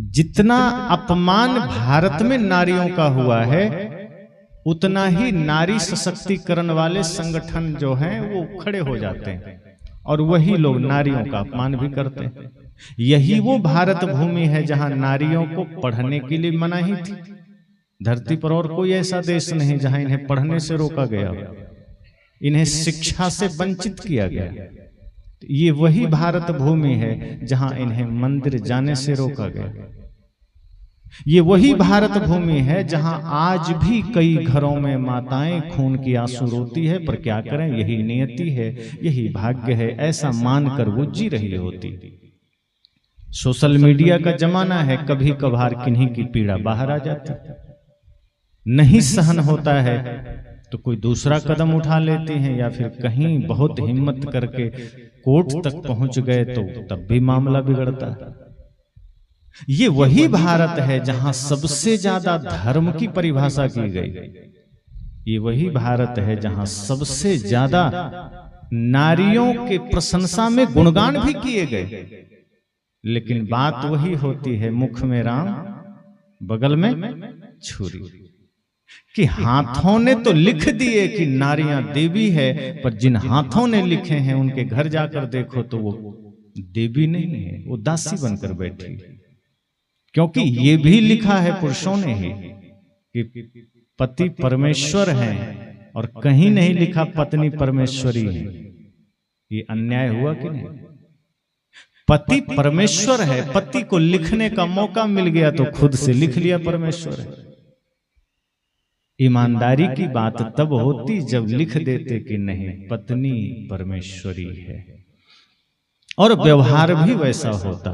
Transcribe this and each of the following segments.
जितना अपमान भारत में नारियों का हुआ है, उतना ही नारी सशक्तिकरण वाले संगठन जो हैं वो खड़े हो जाते हैं और वही लोग नारियों का अपमान भी करते हैं। यही वो भारत भूमि है जहां नारियों को पढ़ने के लिए मनाही थी। धरती पर और कोई ऐसा देश नहीं जहां इन्हें पढ़ने से रोका गया, इन्हें शिक्षा से वंचित किया गया। ये वही भारत भूमि है जहां इन्हें मंदिर जाने से रोका गया। ये वही भारत भूमि है जहां आज भी कई घरों में माताएं खून की आंसू रोती है, पर क्या करें, यही नियति है, यही भाग्य है, ऐसा मानकर वो जी रही होती। सोशल मीडिया का जमाना है, कभी कभार किन्हीं की पीड़ा बाहर आ जाती, नहीं सहन होता है तो कोई दूसरा कदम उठा लेते हैं, या फिर कहीं बहुत हिम्मत करके कोर्ट तक पहुंच गए तो तब भी मामला बिगड़ता है। ये वही भारत है जहां सबसे ज्यादा धर्म की परिभाषा की गई। ये वही भारत है जहां सबसे ज्यादा नारियों के प्रशंसा में गुणगान भी किए गए। लेकिन बात वही होती है, मुख में राम बगल में छुरी, कि हाथों ने तो लिख दिए कि नारियां देवी है, पर जिन हाथों ने लिखे हैं उनके घर जाकर देखो तो वो देवी नहीं है, वो दासी बनकर बैठी। क्योंकि ये भी लिखा है पुरुषों ने ही कि पति परमेश्वर हैं, और कहीं नहीं लिखा पत्नी परमेश्वरी है। ये अन्याय हुआ कि नहीं? पति परमेश्वर है, पति को लिखने का मौका मिल गया तो खुद से लिख लिया परमेश्वर है। ईमानदारी की बात तब होती जब लिख देते कि नहीं, पत्नी परमेश्वरी है, और व्यवहार भी वैसा होता।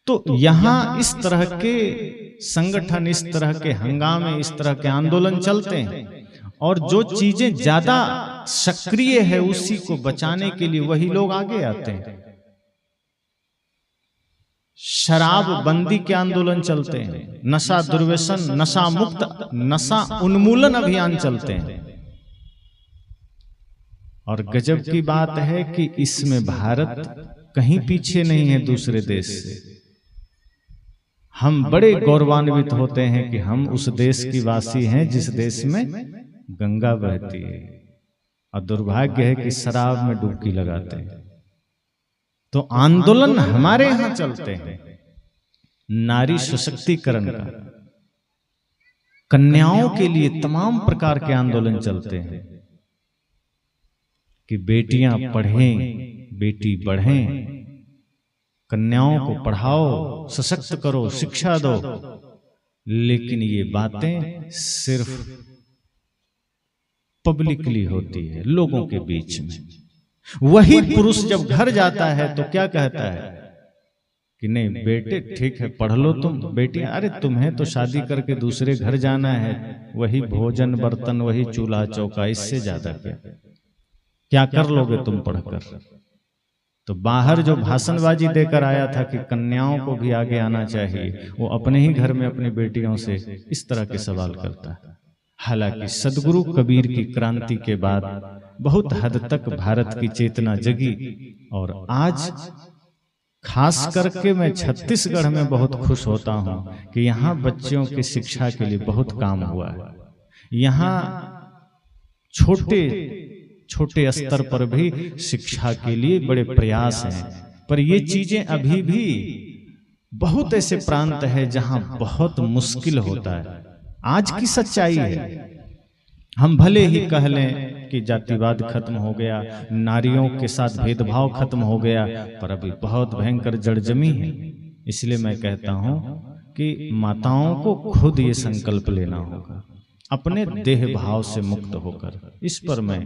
तो यहां इस तरह के संगठन, इस तरह के हंगामे, इस तरह के आंदोलन चलते हैं, और जो चीजें ज्यादा सक्रिय है उसी को बचाने के लिए वही लोग आगे आते हैं। शराब बंदी के आंदोलन चलते हैं, नशा दुर्व्यसन, नशा मुक्त, नशा उन्मूलन अभियान चलते हैं। और गजब की बात है कि इसमें भारत कहीं पीछे नहीं है दूसरे देश से। हम बड़े गौरवान्वित होते हैं कि हम उस देश की वासी हैं जिस देश में गंगा बहती है, और दुर्भाग्य है कि शराब में डुबकी लगाते हैं। तो आंदोलन हमारे यहां चलते हैं नारी सशक्तिकरण का, कन्याओं के लिए तमाम प्रकार के आंदोलन चलते हैं कि बेटियां पढ़ें, बेटी बढ़ें, कन्याओं को पढ़ाओ, सशक्त करो, शिक्षा दो। लेकिन ये बातें सिर्फ पब्लिकली होती है, लोगों के बीच में। वही पुरुष जब घर जाता है तो क्या कहता है कि नहीं बेटे ठीक है पढ़ लो तुम, बेटियां अरे तुम्हें तो शादी करके दूसरे घर जाना है, वही भोजन बर्तन, वही चूल्हा चौका, इससे ज्यादा क्या कर लोगे तुम पढ़कर। तो बाहर जो भाषणबाजी देकर आया था कि कन्याओं को भी आगे आना चाहिए, वो अपने ही घर में अपनी बेटियों से इस तरह के सवाल करता है। हालांकि सदगुरु कबीर की क्रांति के बाद बहुत हद तक भारत की चेतना जगी, और आज खास करके मैं छत्तीसगढ़ में बहुत खुश होता हूं कि यहाँ बच्चियों की शिक्षा के लिए बहुत काम हुआ है। यहाँ छोटे छोटे स्तर पर भी शिक्षा के लिए बड़े प्रयास हैं, पर ये चीजें अभी भी बहुत ऐसे प्रांत है जहां बहुत मुश्किल होता है। आज की सच्चाई है, हम भले ही कह लें कि जातिवाद खत्म हो गया, नारियों के साथ भेदभाव खत्म हो गया, पर अभी बहुत भयंकर जड़ जमी है। इसलिए मैं कहता हूं कि माताओं को खुद ये संकल्प लेना होगा, अपने देह भाव से मुक्त होकर। इस पर मैं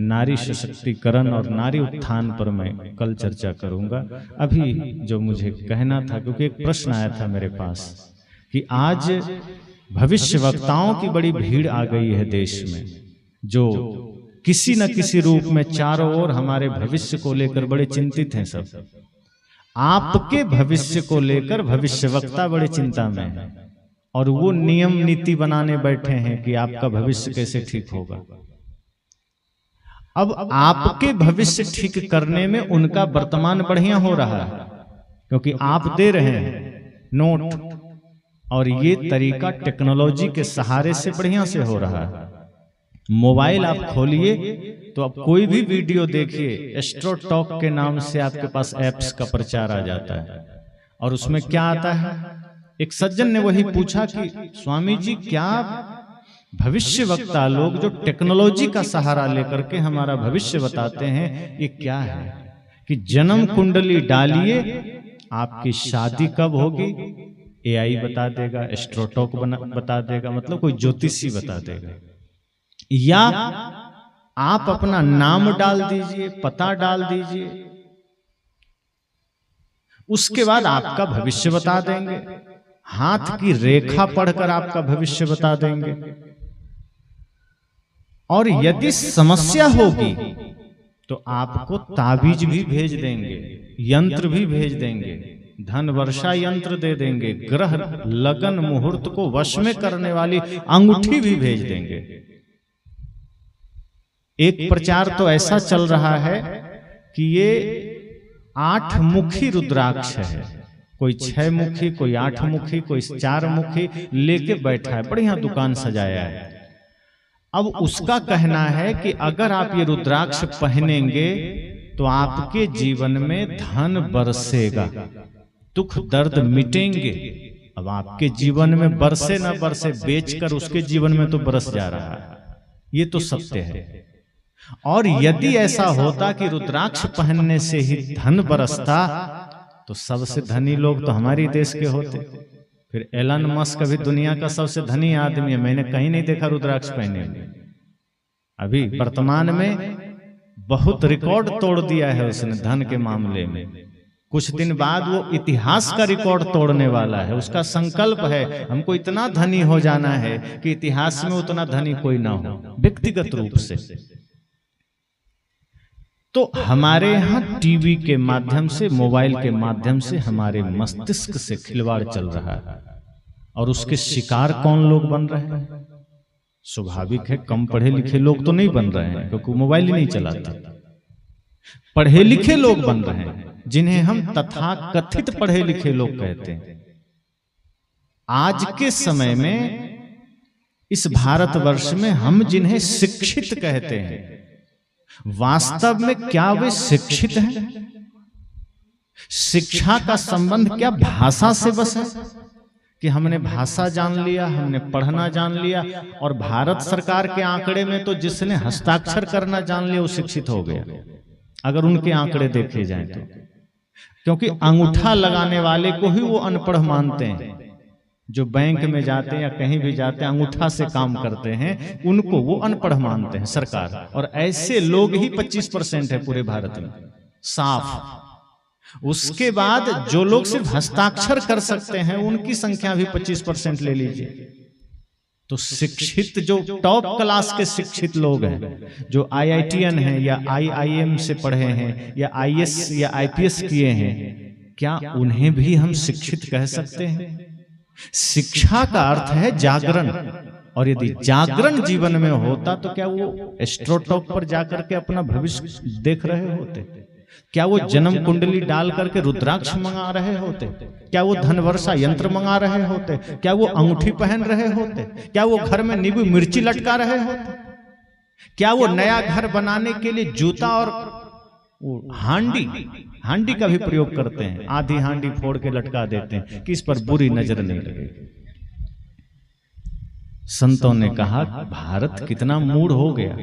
नारी सशक्तिकरण और नारी उत्थान पर मैं कल चर्चा करूंगा। अभी जो मुझे कहना था, क्योंकि एक प्रश्न आया था मेरे पास कि आज भविष्य वक्ताओं की बड़ी भीड़ आ गई है देश में, जो किसी न किसी रूप में चारों ओर हमारे भविष्य को लेकर बड़े चिंतित हैं। सब आपके भविष्य को लेकर भविष्य वक्ता बड़े चिंता में है, और वो नियम नीति बनाने बैठे हैं कि आपका भविष्य कैसे ठीक होगा। अब आपके भविष्य ठीक करने में उनका वर्तमान बढ़िया हो रहा है, क्योंकि आप दे रहे हैं, नोट। और ये तरीका टेक्नोलॉजी के सहारे से बढ़िया से हो रहा है। मोबाइल आप खोलिए तो अब कोई भी वीडियो देखिए, एस्ट्रो टॉक के नाम से आपके पास एप्स का प्रचार आ जाता है। और उसमें क्या आता है, एक सज्जन ने वही पूछा कि स्वामी जी क्या भविष्य वक्ता लोग जो टेक्नोलॉजी का सहारा लेकर के हमारा भविष्य बताते हैं, ये क्या है कि जन्म कुंडली डालिए, आपकी शादी कब होगी एआई बता देगा, एस्ट्रो टॉक बता देगा, मतलब कोई ज्योतिषी बता देगा। या आप अपना नाम डाल दीजिए, पता डाल दीजिए, उसके बाद आपका भविष्य बता देंगे। हाथ की रेखा पढ़कर आपका भविष्य बता देंगे। और यदि समस्या होगी तो आपको ताबीज भी भेज देंगे, यंत्र भी भेज देंगे, धन वर्षा यंत्र दे देंगे, ग्रह लगन मुहूर्त को वश में करने वाली अंगूठी भी भेज देंगे। एक प्रचार तो ऐसा चल रहा है कि ये 8 मुखी रुद्राक्ष है, कोई 6 मुखी, कोई 8 मुखी, कोई 4 मुखी लेके बैठा है, बढ़िया दुकान सजाया है। अब उसका कहना है कि अगर आप ये रुद्राक्ष पहनेंगे तो आपके जीवन में धन बरसेगा, दुख दर्द मिटेंगे। अब आपके जीवन में बरसे न बरसे, बेचकर उसके जीवन में तो बरस जा रहा है, ये तो सत्य है। और यदि ऐसा होता कि रुद्राक्ष पहनने से ही धन बरसता तो सबसे धनी लोग तो हमारे देश के होते। फिर एलन मस्क अभी दुनिया का सबसे धनी आदमी है, मैंने कहीं नहीं देखा रुद्राक्ष पहने हुए। अभी वर्तमान में बहुत रिकॉर्ड तोड़ दिया है उसने धन के मामले में। कुछ दिन बाद वो इतिहास का रिकॉर्ड तोड़ने वाला है। उसका संकल्प है हमको इतना धनी हो जाना है कि इतिहास में उतना धनी कोई ना हो, व्यक्तिगत रूप से। तो हमारे यहाँ टीवी के माध्यम से, मोबाइल के माध्यम से हमारे मस्तिष्क से खिलवाड़ चल रहा है। और उसके शिकार कौन लोग बन रहे हैं? स्वाभाविक है कम पढ़े लिखे लोग तो नहीं बन रहे हैं, क्योंकि मोबाइल ही नहीं चलाते। पढ़े लिखे लोग बन रहे हैं, जिन्हें हम तथाकथित पढ़े लिखे लोग कहते हैं। आज के समय में इस भारतवर्ष में हम जिन्हें शिक्षित कहते हैं, वास्तव में क्या वे शिक्षित हैं? शिक्षा का संबंध क्या भाषा से बस है कि हमने भाषा जान लिया, हमने पढ़ना जान लिया? और भारत सरकार के आंकड़े में तो जिसने हस्ताक्षर करना जान लिया वो शिक्षित हो गया, अगर उनके आंकड़े देखे जाएं तो। क्योंकि अंगूठा लगाने वाले को ही वो अनपढ़ मानते हैं। जो बैंक में जाते हैं या कहीं भी जाते हैं अंगूठा से काम करते हैं, उनको वो अनपढ़ मानते हैं सरकार। और ऐसे लोग ही 25% है पूरे भारत में, साफ। उसके बाद जो लोग सिर्फ हस्ताक्षर कर सकते हैं उनकी संख्या भी 25% ले लीजिए। तो शिक्षित जो टॉप क्लास के शिक्षित लोग हैं, जो IITian हैं या IIM से पढ़े हैं या IS या IPS किए हैं, क्या उन्हें भी हम शिक्षित कह सकते हैं? शिक्षा का अर्थ है जागरण। और यदि जागरण जीवन में होता तो क्या वो एस्ट्रो टॉक पर जाकर के अपना भविष्य देख रहे होते? क्या वो जन्म कुंडली डाल करके रुद्राक्ष मंगा रहे होते? क्या वो धन वर्षा यंत्र मंगा रहे होते? क्या वो अंगूठी पहन रहे होते? क्या वो घर में नींबू मिर्ची लटका रहे होते? क्या वो नया घर बनाने के लिए जूता और हांडी का भी प्रयोग करते हैं? आधी हांडी फोड़ के लटका देते हैं कि इस पर बुरी नजर नहीं लगे। संतों ने कहा भारत कितना मूढ़ हो गया।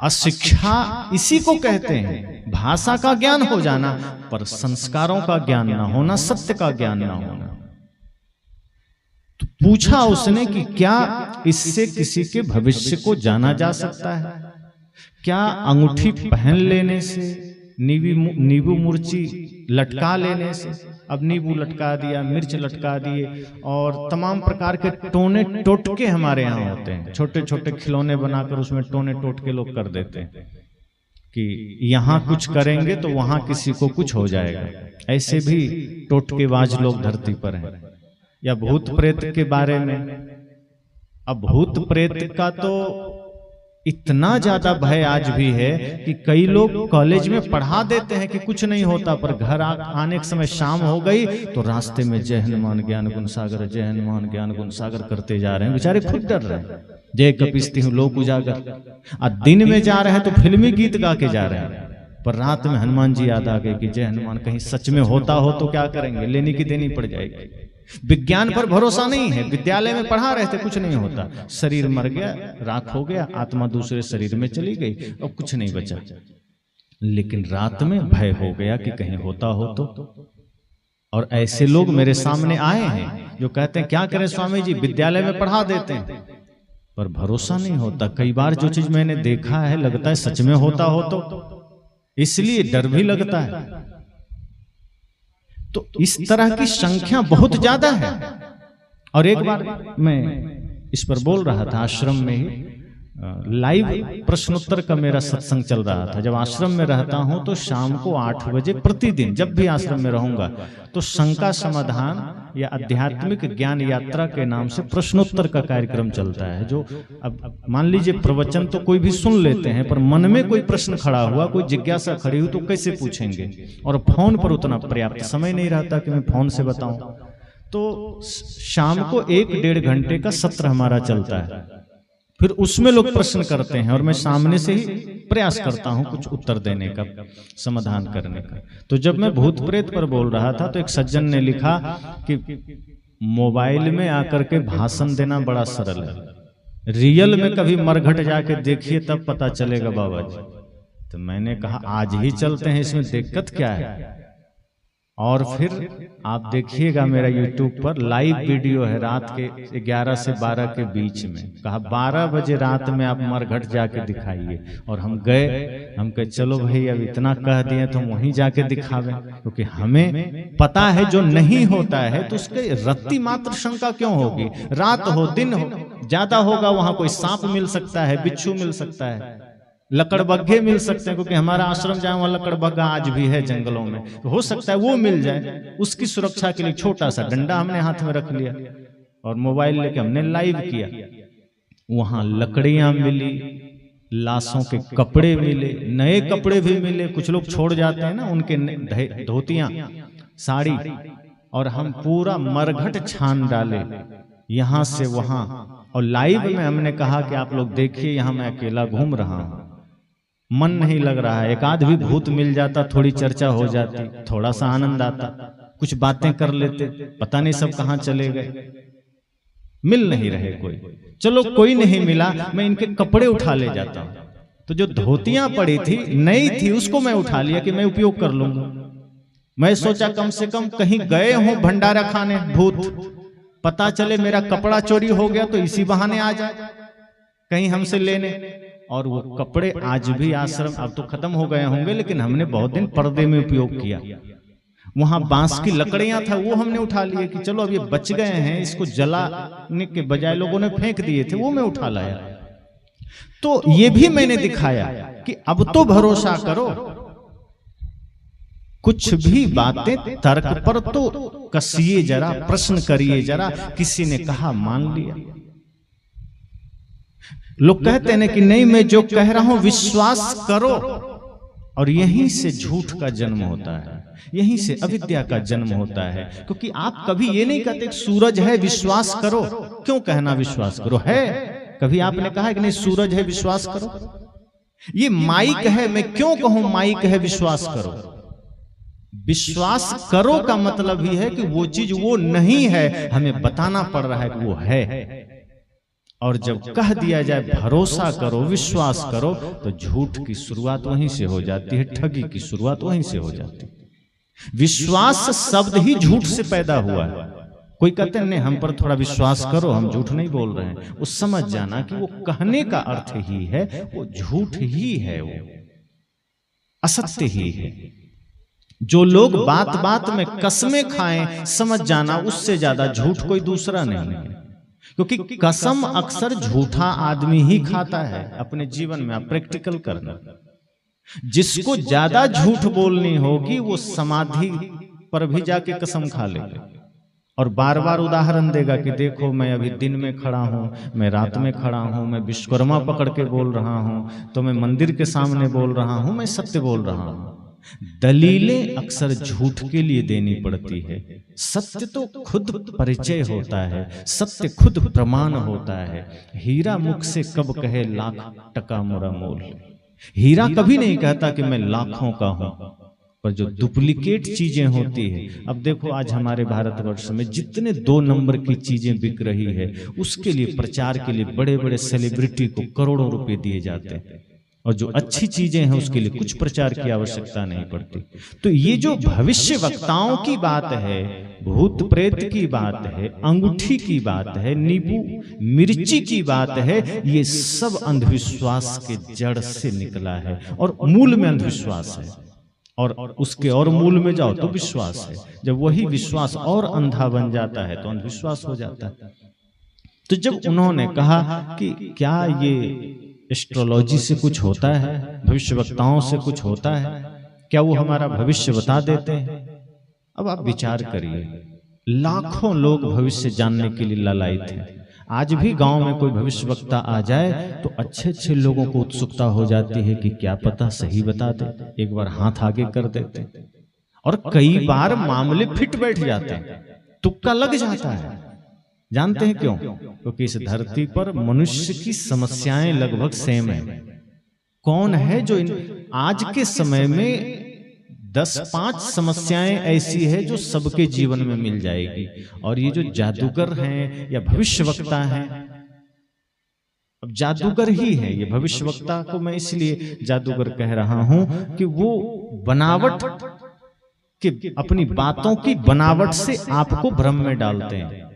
अशिक्षा इसी को कहते हैं, भाषा का ज्ञान हो जाना पर संस्कारों का ज्ञान ना होना, सत्य का ज्ञान ना होना। तो पूछा उसने कि क्या इससे किसी के भविष्य को जाना जा सकता है? क्या अंगूठी पहन लेने से, नींबू मिर्ची लटका लेने से? अब नींबू लटका दिया, मिर्च लटका दिए, और तमाम प्रकार के टोने टोटके हमारे यहाँ होते हैं। छोटे छोटे खिलौने बनाकर उसमें टोने टोटके लोग कर देते हैं कि यहाँ कुछ करेंगे तो वहां किसी को कुछ हो जाएगा। ऐसे भी टोटकेबाज लोग धरती पर हैं। या भूत प्रेत के बारे में, अब भूत प्रेत का तो इतना ज्यादा भय आज भी है कि कई लोग कॉलेज में पढ़ा देते हैं कि कुछ नहीं होता, पर घर आने के समय शाम हो गई तो रास्ते में जय हनुमान ज्ञान गुण सागर, जय हनुमान ज्ञान गुण सागर करते जा रहे हैं, बेचारे खुद डर रहे हैं। जय कपिस्ति हूँ लोक उजागर। आज दिन में जा रहे हैं तो फिल्मी गीत गा के जा रहे हैं, पर रात में हनुमान जी याद आ गए कि जय हनुमान कहीं सच में होता हो तो क्या करेंगे, लेनी की देनी पड़ जाएगी। विज्ञान पर भरोसा नहीं है। विद्यालय में पढ़ा रहे थे कुछ नहीं होता, शरीर मर गया, राख हो गया, आत्मा दूसरे शरीर में चली गई और कुछ नहीं बचा। लेकिन रात में भय हो गया कि कहीं होता हो तो। और ऐसे लोग मेरे सामने आए हैं जो कहते हैं क्या करें स्वामी जी, विद्यालय में पढ़ा देते हैं पर भरोसा नहीं होता। कई बार जो चीज मैंने देखा है लगता है सच में होता हो तो, इसलिए डर भी लगता है। तो इस तरह की संख्या बहुत ज्यादा है। और एक बार मैं इस पर बोल रहा था, आश्रम में ही लाइव प्रश्नोत्तर का मेरा सत्संग चल रहा था। जब आश्रम में रहता हूं तो शाम को 8 बजे प्रतिदिन, जब भी आश्रम में रहूंगा तो शंका समाधान या आध्यात्मिक ज्ञान यात्रा के नाम से प्रश्नोत्तर का कार्यक्रम चलता है। जो अब मान लीजिए प्रवचन तो कोई भी सुन लेते हैं, पर मन में कोई प्रश्न खड़ा हुआ, कोई जिज्ञासा खड़ी हुई तो कैसे पूछेंगे। और फोन पर उतना पर्याप्त समय नहीं रहता कि मैं फोन से बताऊं। तो शाम को 1-1.5 घंटे का सत्र हमारा चलता है। फिर उसमें लोग प्रश्न करते हैं और मैं सामने से ही प्रयास करता हूं कुछ उत्तर देने का, समाधान करने का। तो जब मैं भूत प्रेत पर बोल रहा था तो एक सज्जन ने लिखा कि मोबाइल में आकर के भाषण देना बड़ा सरल है, रियल में कभी मरघट जाके देखिए तब पता चलेगा बाबा जी। तो मैंने कहा आज ही चलते हैं, इसमें दिक्कत क्या है। और फिर आप देखिएगा मेरा YouTube पर लाइव वीडियो है, रात के 11 से 12 के बीच में। कहा 12 बजे रात में आप मरघट जाके दिखाइए। और हम गए, हम कहे चलो भाई अब इतना कह दिए तो हम वहीं जाके दिखावें, क्योंकि हमें पता है जो नहीं होता है तो उसके रत्ती मात्र शंका क्यों होगी। रात हो दिन हो, ज्यादा होगा वहां कोई सांप मिल सकता है, बिच्छू मिल सकता है, लकड़बग्घे मिल सकते हैं, क्योंकि हमारा आश्रम जहाँ वहाँ लकड़बग्घा आज भी है जंगलों में, तो हो सकता है वो मिल जाए। उसकी सुरक्षा के लिए छोटा सा डंडा हमने हाथ में रख लिया और मोबाइल लेके हमने लाइव किया। वहां लकड़ियां मिली, लाशों के कपड़े मिले, नए कपड़े भी मिले। कुछ लोग छोड़ जाते हैं ना उनके धोतियां, साड़ी, और हम पूरा मरघट छान डाले यहां से वहां। और लाइव में हमने कहा कि आप लोग देखिए यहां मैं अकेला घूम रहा हूं, मन नहीं लग रहा है। एक आध भी भूत मिल जाता, थोड़ी चर्चा हो जाती, थोड़ा सा आनंद आता, कुछ बातें कर लेते, पता नहीं सब कहां चले गए। मिल नहीं रहे कोई, चलो कोई नहीं मिला, मैं इनके कपड़े उठा ले जाता हूं। तो जो धोतियां पड़ी थी नई थी उसको मैं उठा लिया कि मैं उपयोग कर लूंगा। मैं सोचा कम से कम कहीं गए हों भंडारा खाने भूत, पता चले मेरा कपड़ा चोरी हो गया तो इसी बहाने आ जाए कहीं हमसे लेने। और वो कपड़े आज भी आश्रम, अब तो खत्म हो गए होंगे, लेकिन हमने बहुत दिन पर्दे में उपयोग किया। वहां बांस की लकड़ियां था वो हमने उठा लिए कि चलो अब ये बच गए हैं, इसको जलाने के बजाय लोगों ने फेंक दिए थे, वो मैं उठा लाया। तो ये भी मैंने दिखाया कि अब तो भरोसा करो, कुछ भी बातें तर्क पर तो कसिए जरा, प्रश्न करिए जरा। किसी ने कहा मान लिया। लोग कहते हैं कि नहीं मैं जो कह रहा हूं विश्वास करो, और यहीं से झूठ का जन्म होता है, यहीं से अविद्या का जन्म होता है। क्योंकि आप कभी ये नहीं कहते सूरज है विश्वास करो, क्यों कहना विश्वास करो है? कभी आपने कहा कि नहीं सूरज है विश्वास करो? ये माइक है, मैं क्यों कहूं माइक है विश्वास करो? विश्वास करो का मतलब ही है कि वो चीज वो नहीं है, हमें बताना पड़ रहा है कि वो है। और जब कह दिया जाए भरोसा करो, विश्वास करो, तो झूठ की शुरुआत वहीं से हो जाती है, ठगी की शुरुआत वहीं से हो जाती है। विश्वास शब्द ही झूठ से पैदा हुआ है। कोई कहते हैं नहीं हम पर थोड़ा विश्वास करो, हम झूठ नहीं बोल रहे हैं, वो समझ जाना कि वो कहने का अर्थ ही है, वो झूठ ही है, वो असत्य ही है। जो लोग बात बात में कसमें खाएं, समझ जाना उससे ज्यादा झूठ कोई दूसरा नहीं है। क्योंकि कसम अक्सर झूठा आदमी ही खाता है अपने जीवन में। आप प्रैक्टिकल करना, जिसको ज्यादा झूठ बोलनी होगी वो समाधि पर भी जाके कसम खा लेगा, और बार बार उदाहरण देगा कि देखो मैं अभी दिन में खड़ा हूँ, मैं रात में खड़ा हूँ, मैं विश्वकर्मा पकड़ के बोल रहा हूँ, तो मैं मंदिर के सामने बोल रहा हूँ, मैं सत्य बोल रहा हूँ। दलीलें अक्सर झूठ के लिए देनी पड़ती है। सत्य तो खुद परिचय होता है, सत्य खुद प्रमाण होता है। हीरा मुख से कब कहे लाख टका मोरा मोल। हीरा कभी नहीं कहता कि मैं लाखों का हूं, पर जो डुप्लीकेट चीजें होती है, अब देखो आज हमारे भारतवर्ष में जितने 2 नंबर की चीजें बिक रही है, उसके लिए प्रचार के लिए बड़े बड़े सेलिब्रिटी को करोड़ों रुपए दिए जाते हैं, और जो अच्छी चीजें हैं उसके लिए कुछ प्रचार की आवश्यकता नहीं पड़ती। तो ये जो भविष्य वक्ताओं की बात है, भूत प्रेत की बात है, अंगूठी की बात है, नींबू मिर्ची की बात है, ये सब अंधविश्वास के जड़ से निकला है और मूल में अंधविश्वास है। और उसके और मूल में जाओ तो विश्वास है। जब वही विश्वास और अंधा बन जाता है तो अंधविश्वास हो जाता है। तो जब उन्होंने कहा कि क्या ये एस्ट्रोलॉजी से कुछ होता है, भविष्यवक्ताओं से कुछ होता है, क्या वो हमारा भविष्य बता देते हैं? अब आप विचार करिए, लाखों लोग भविष्य जानने के लिए लालायित हैं। आज भी गांव में कोई भविष्यवक्ता आ जाए तो अच्छे अच्छे लोगों को उत्सुकता हो जाती है कि क्या पता सही बता दे, एक बार हाथ आगे कर देते, और कई बार मामले फिट बैठ जाते हैं, तुक्का लग जाता है। जानते हैं क्यों? क्योंकि इस धरती पर मनुष्य की समस्याएं लगभग सेम है। कौन है जो आज के समय में 10-5 समस्याएं ऐसी है जो सबके जीवन में मिल जाएगी, और ये जो जादूगर हैं या भविष्यवक्ता हैं, अब जादूगर ही है ये। भविष्यवक्ता को मैं इसलिए जादूगर कह रहा हूं कि वो बनावट कि अपनी बातों की बनावट से आपको भ्रम में डालते हैं।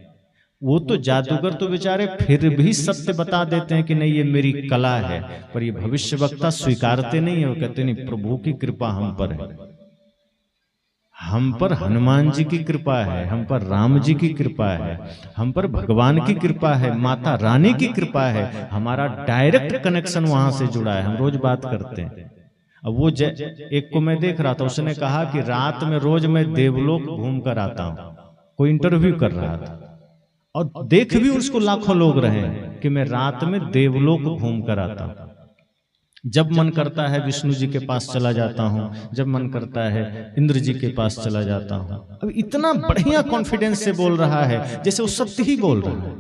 वो तो जादूगर तो बेचारे फिर भी सत्य बता देते हैं कि नहीं ये मेरी कला है, पर ये भविष्यवक्ता स्वीकारते नहीं है। वो कहते नहीं, प्रभु की कृपा हम पर है, हम पर हनुमान जी की कृपा है, हम पर राम जी की कृपा है, हम पर भगवान की कृपा है, माता रानी की कृपा है, हमारा डायरेक्ट कनेक्शन वहां से जुड़ा है, हम रोज बात करते हैं। अब वो एक को मैं देख रहा था, उसने कहा कि रात में रोज मैं देवलोक घूम कर आता हूं। कोई इंटरव्यू कर रहा था और देख भी उसको लाखों लोग रहे कि मैं रात में देवलोक घूम कर आता हूं। जब मन करता है विष्णु जी के पास चला जाता हूं, जब मन करता है इंद्र जी के पास चला जाता हूं। अब इतना बढ़िया कॉन्फिडेंस से बोल रहा है जैसे वो सत्य ही बोल रहा है।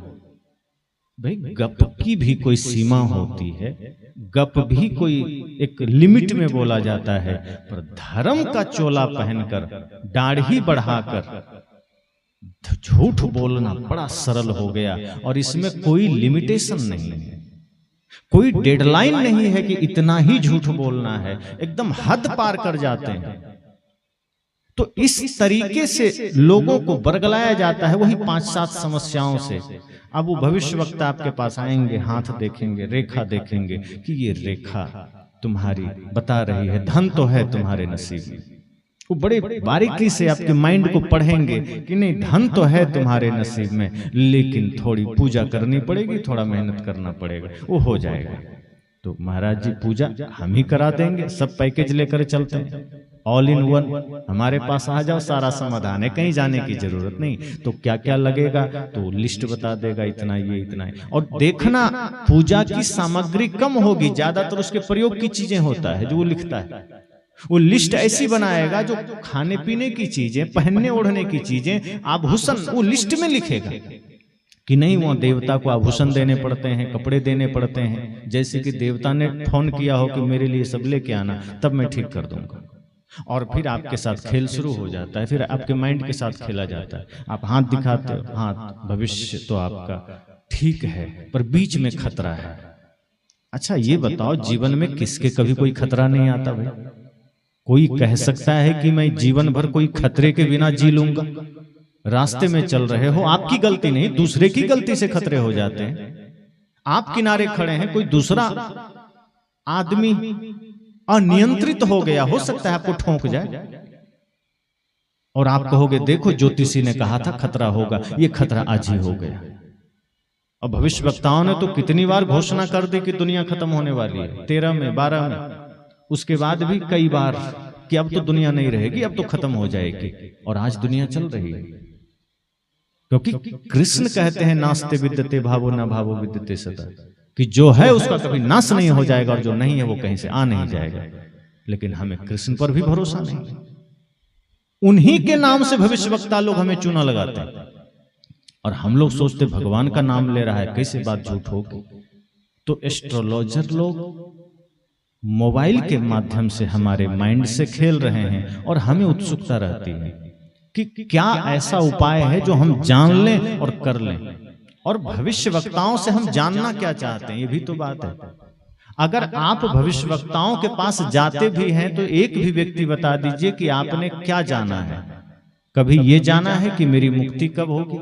भाई गप की भी कोई सीमा होती है, गप भी कोई एक लिमिट में बोला जाता है, पर धर्म का चोला पहनकर, दाढ़ी बढ़ाकर झूठ बोलना बड़ा सरल हो गया, और इसमें कोई लिमिटेशन नहीं है, कोई डेडलाइन नहीं है कि इतना ही झूठ बोलना है, एकदम हद पार कर जाते हैं। तो इस तरीके से लोगों को बरगलाया जाता है, वही 5-7 समस्याओं से। अब वो भविष्यवक्ता आपके पास आएंगे, हाथ देखेंगे, रेखा देखेंगे कि ये रेखा तुम्हारी बता रही है धन तो है तुम्हारे नसीब में। वो बड़े बारीकी से आपके माइंड को पढ़ेंगे कि नहीं धन तो है तुम्हारे नसीब में, लेकिन थोड़ी पूजा करनी पड़ेगी, थोड़ा मेहनत करना पड़ेगा, वो हो जाएगा। तो महाराज जी पूजा हम ही करा देंगे, सब पैकेज लेकर चलते हैं, ऑल इन वन, हमारे पास आ जाओ, सारा समाधान है, कहीं जाने की जरूरत नहीं। तो क्या क्या लगेगा तो लिस्ट बता देगा, इतना ये इतना है। और देखना पूजा की सामग्री कम होगी, ज्यादातर उसके प्रयोग की चीजें होता है जो वो लिखता है। वो लिस्ट ऐसी बनाएगा जो खाने पीने की चीजें, पहनने ओढ़ने की चीजें, आभूषण वो लिस्ट में लिखेगा कि नहीं वो देवता को आभूषण देने पड़ते हैं, कपड़े देने पड़ते हैं। जैसे कि देवता ने फोन किया हो कि मेरे लिए सब लेके आना, तब मैं ठीक कर दूंगा। और फिर आपके साथ खेल शुरू हो जाता है, फिर आपके माइंड के साथ खेला जाता है। आप हाथ दिखाते हो, हाथ भविष्य तो आपका ठीक है, पर बीच में खतरा है। अच्छा ये बताओ, जीवन में किसके कभी कोई खतरा नहीं आता भाई? कोई कह सकता है कि मैं जीवन भर कोई खतरे के बिना जी लूंगा? रास्ते में चल रहे हो, आपकी गलती नहीं, दूसरे की गलती से खतरे हो जाते हैं। आप किनारे खड़े हैं, कोई दूसरा आदमी अनियंत्रित हो गया, हो सकता है आपको ठोंक जाए, और आप कहोगे देखो ज्योतिषी ने कहा था खतरा होगा, ये खतरा आज ही हो गया। अब भविष्यवक्ताओं ने तो कितनी बार घोषणा कर दी कि दुनिया खत्म होने वाली है, 13 में 12 में, उसके बाद भी कई बार कि अब तो दुनिया नहीं रहेगी, अब तो खत्म हो जाएगी, और आज दुनिया चल रही है। क्योंकि कृष्ण कहते हैं नास्ते विद्यते भावो न भावो विद्यते सदा, कि जो है उसका कभी नाश नहीं हो जाएगा और जो नहीं है वो कहीं से आ नहीं जाएगा। लेकिन हमें कृष्ण पर भी भरोसा नहीं। उन्हीं के नाम से भविष्यवक्ता लोग हमें चूना लगाते हैं और हम लोग सोचते भगवान का नाम ले रहा है, कैसे बात झूठ होगी। तो एस्ट्रोलॉजर लोग मोबाइल के माध्यम से हमारे माइंड से खेल रहे हैं और हमें उत्सुकता रहती है कि क्या ऐसा उपाय है जो हम जान लें और कर लें। और भविष्यवक्ताओं से हम जानना क्या चाहते हैं, ये भी तो बात है। अगर आप भविष्यवक्ताओं के पास जाते भी हैं तो एक भी व्यक्ति बता दीजिए कि आपने क्या जाना है। कभी ये जाना है कि मेरी मुक्ति कब होगी,